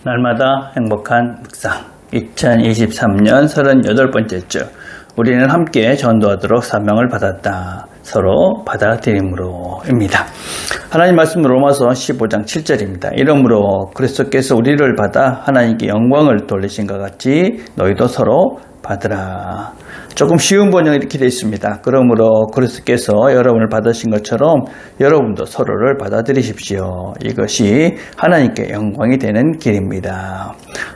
날마다 행복한 묵상 2023년 38번째 주 우리는 함께 전도하도록 사명을 받았다. 서로 받아들임으로입니다. 하나님 말씀 로마서 15장 7절입니다. 이러므로 그리스도께서 우리를 받아 하나님께 영광을 돌리신 것 같이 너희도 서로 받으라. 조금 쉬운 번역이 이렇게 되어 있습니다. 그러므로 그리스도께서 여러분을 받으신 것처럼 여러분도 서로를 받아들이십시오. 이것이 하나님께 영광이 되는 길입니다.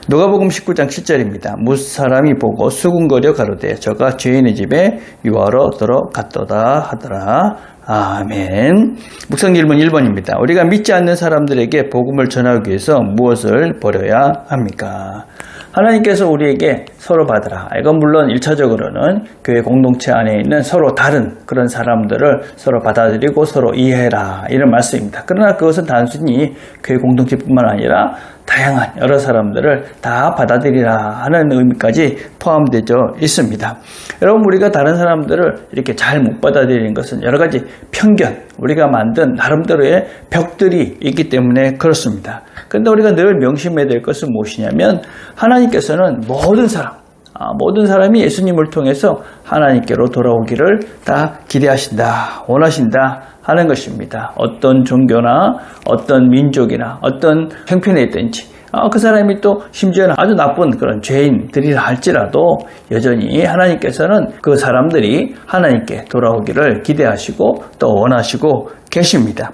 누가복음 19장 7절입니다. 무사람이 보고 수군거려 가로되 저가 죄인의 집에 유하러 들어갔도다 하더라. 아멘. 묵상 질문 1번입니다. 우리가 믿지 않는 사람들에게 복음을 전하기 위해서 무엇을 버려야 합니까? 하나님께서 우리에게 서로 받으라. 이건 물론 1차적으로는 교회 공동체 안에 있는 서로 다른 그런 사람들을 서로 받아들이고 서로 이해해라. 이런 말씀입니다. 그러나 그것은 단순히 교회 공동체뿐만 아니라 다양한 여러 사람들을 다 받아들이라 하는 의미까지 포함되어 있습니다. 여러분, 우리가 다른 사람들을 이렇게 잘 못 받아들이는 것은 여러 가지 편견, 우리가 만든 나름대로의 벽들이 있기 때문에 그렇습니다. 그런데 우리가 늘 명심해야 될 것은 무엇이냐면 하나님께서는 모든 사람이 예수님을 통해서 하나님께로 돌아오기를 다 기대하신다, 원하신다 하는 것입니다. 어떤 종교나 어떤 민족이나 어떤 형편에 있든지 그 사람이 또 심지어는 아주 나쁜 그런 죄인들이라 할지라도 여전히 하나님께서는 그 사람들이 하나님께 돌아오기를 기대하시고 또 원하시고 계십니다.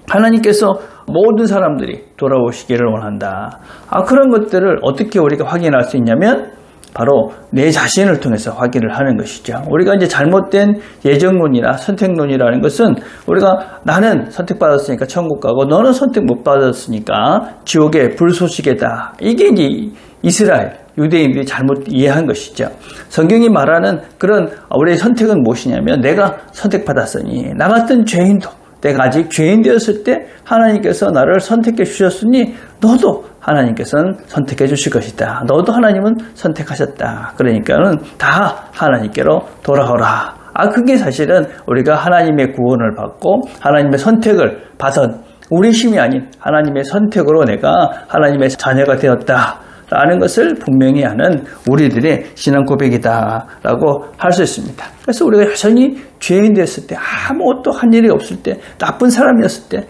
하나님께서 모든 사람들이 돌아오시기를 원한다. 그런 것들을 어떻게 우리가 확인할 수 있냐면 바로 내 자신을 통해서 확인을 하는 것이죠. 우리가 이제 잘못된 예정론이나 선택론이라는 것은 우리가 나는 선택받았으니까 천국 가고 너는 선택 못 받았으니까 지옥의 불쏘시개다. 이게 이제 이스라엘 유대인들이 잘못 이해한 것이죠. 성경이 말하는 그런 우리의 선택은 무엇이냐면 내가 선택받았으니 나 같은 죄인도 내가 아직 죄인 되었을 때 하나님께서 나를 선택해 주셨으니 너도 하나님께서는 선택해 주실 것이다. 너도 하나님은 선택하셨다. 그러니까는 다 하나님께로 돌아오라. 그게 사실은 우리가 하나님의 구원을 받고 하나님의 선택을 받은 우리 힘이 아닌 하나님의 선택으로 내가 하나님의 자녀가 되었다. 라는 것을 분명히 하는 우리들의 신앙 고백이다라고 할 수 있습니다. 그래서 우리가 여전히 죄인 됐을 때 아무것도 한 일이 없을 때 나쁜 사람이었을 때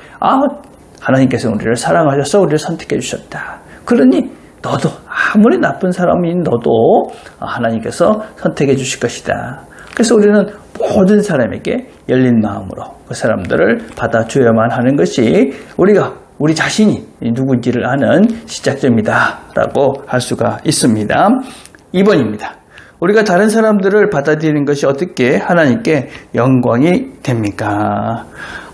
하나님께서 우리를 사랑하셔서 우리를 선택해 주셨다. 그러니 너도 아무리 나쁜 사람인 너도 하나님께서 선택해 주실 것이다. 그래서 우리는 모든 사람에게 열린 마음으로 그 사람들을 받아줘야만 하는 것이 우리 자신이 누군지를 아는 시작점이다 라고 할 수가 있습니다. 2번입니다. 우리가 다른 사람들을 받아들이는 것이 어떻게 하나님께 영광이 됩니까?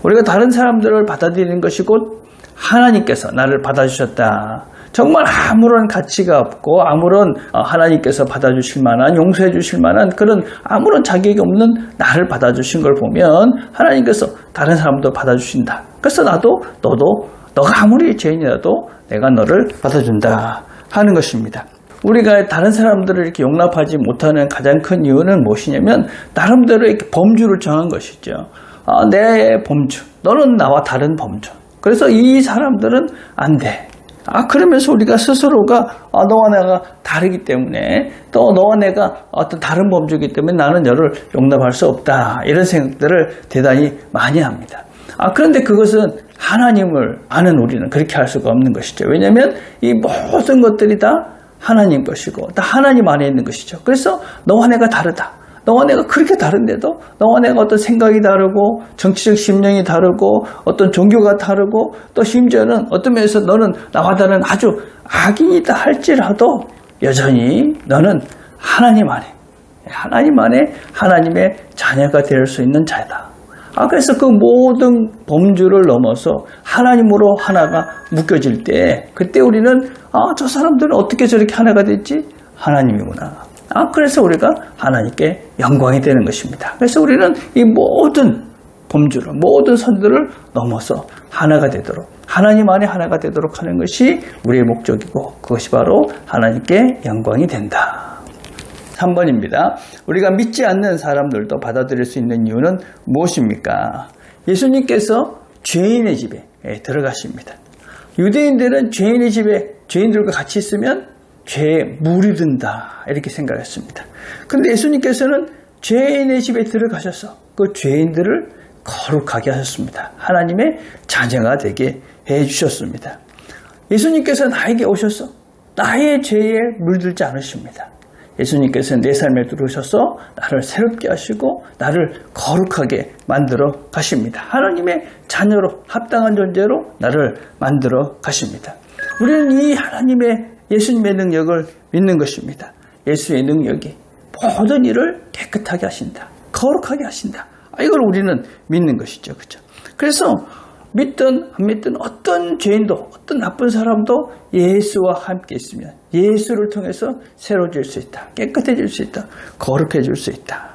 우리가 다른 사람들을 받아들이는 것이 곧 하나님께서 나를 받아주셨다. 정말 아무런 가치가 없고 아무런 하나님께서 받아주실 만한 용서해 주실 만한 그런 아무런 자격이 없는 나를 받아주신 걸 보면 하나님께서 다른 사람도 받아주신다. 그래서 너도 너가 아무리 죄인이라도 내가 너를 받아준다 하는 것입니다. 우리가 다른 사람들을 이렇게 용납하지 못하는 가장 큰 이유는 무엇이냐면 나름대로 이렇게 범주를 정한 것이죠. 내 범주, 너는 나와 다른 범주. 그래서 이 사람들은 안 돼. 그러면서 우리가 스스로가 너와 내가 다르기 때문에 또 너와 내가 어떤 다른 범주이기 때문에 나는 너를 용납할 수 없다. 이런 생각들을 대단히 많이 합니다. 그런데 그것은 하나님을 아는 우리는 그렇게 할 수가 없는 것이죠. 왜냐하면 이 모든 것들이 다 하나님 것이고 다 하나님 안에 있는 것이죠. 그래서 너와 내가 다르다. 너와 내가 그렇게 다른데도 너와 내가 어떤 생각이 다르고 정치적 심령이 다르고 어떤 종교가 다르고 또 심지어는 어떤 면에서 너는 나와 다른 아주 악인이다 할지라도 여전히 너는 하나님 안에 하나님의 자녀가 될 수 있는 자다. 그래서 그 모든 범주를 넘어서 하나님으로 하나가 묶여질 때 그때 우리는 저 사람들은 어떻게 저렇게 하나가 됐지? 하나님이구나. 그래서 우리가 하나님께 영광이 되는 것입니다. 그래서 우리는 이 모든 범주를 모든 선들을 넘어서 하나가 되도록 하나님 안에 하나가 되도록 하는 것이 우리의 목적이고 그것이 바로 하나님께 영광이 된다. 3번입니다. 우리가 믿지 않는 사람들도 받아들일 수 있는 이유는 무엇입니까? 예수님께서 죄인의 집에 들어가십니다. 유대인들은 죄인의 집에 죄인들과 같이 있으면 죄에 물이 든다 이렇게 생각했습니다. 그런데 예수님께서는 죄인의 집에 들어가셔서 그 죄인들을 거룩하게 하셨습니다. 하나님의 자녀가 되게 해주셨습니다. 예수님께서 나에게 오셔서 나의 죄에 물들지 않으십니다. 예수님께서 내 삶에 들어오셔서 나를 새롭게 하시고 나를 거룩하게 만들어 가십니다. 하나님의 자녀로 합당한 존재로 나를 만들어 가십니다. 우리는 이 하나님의 예수님의 능력을 믿는 것입니다. 예수의 능력이 모든 일을 깨끗하게 하신다. 거룩하게 하신다. 이걸 우리는 믿는 것이죠. 그렇죠? 그래서 믿든 안 믿든 어떤 죄인도 어떤 나쁜 사람도 예수와 함께 있으면 예수를 통해서 새로워질 수 있다. 깨끗해질 수 있다. 거룩해질 수 있다.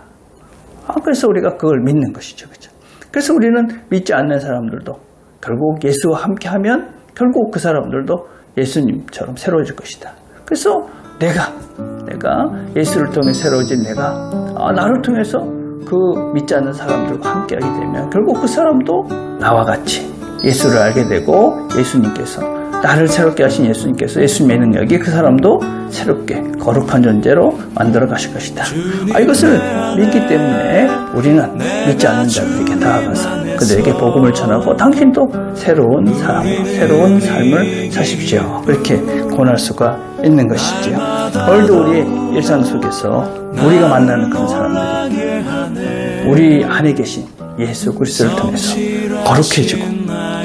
그래서 우리가 그걸 믿는 것이죠. 그렇죠? 그래서 우리는 믿지 않는 사람들도 결국 예수와 함께 하면 결국 그 사람들도 예수님처럼 새로워질 것이다. 그래서 내가 예수를 통해 새로워진 내가 나를 통해서 그 믿지 않는 사람들과 함께하게 되면 결국 그 사람도 나와 같이 예수를 알게 되고 예수님께서 나를 새롭게 하신 예수님께서 예수님의 능력이 그 사람도 새롭게 거룩한 존재로 만들어 가실 것이다. 이것을 믿기 때문에 우리는 믿지 않는 자들에게 나아가서 그들에게 복음을 전하고 당신도 새로운 사람으로 새로운 삶을 사십시오. 그렇게 권할 수가 있는 것이지요. 오늘도 우리의 일상 속에서 우리가 만나는 그런 사람들이 우리 안에 계신 예수 그리스도를 통해서 거룩해지고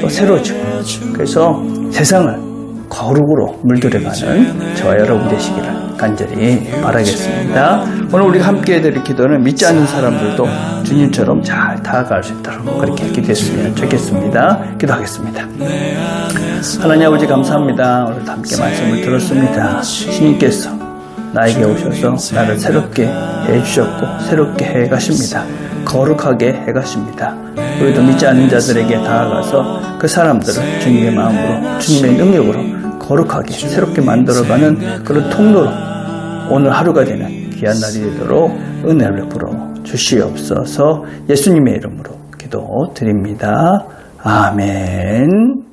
또 새로워지고 그래서 세상을 거룩으로 물들여가는 저와 여러분 되시기를 간절히 바라겠습니다. 오늘 우리가 함께 해드릴 기도는 믿지 않는 사람들도 주님처럼 잘 다가갈 수 있도록 그렇게 기도했으면 좋겠습니다. 기도하겠습니다. 하나님 아버지 감사합니다. 오늘도 함께 말씀을 들었습니다. 주님께서 나에게 오셔서 나를 새롭게 해주셨고 새롭게 해가십니다. 거룩하게 해가십니다. 우리도 믿지 않는 자들에게 다가가서 그 사람들을 주님의 마음으로 주님의 능력으로 거룩하게 새롭게 만들어가는 그런 통로로 오늘 하루가 되는 귀한 날이 되도록 은혜를 베풀어 주시옵소서. 예수님의 이름으로 기도드립니다. 아멘.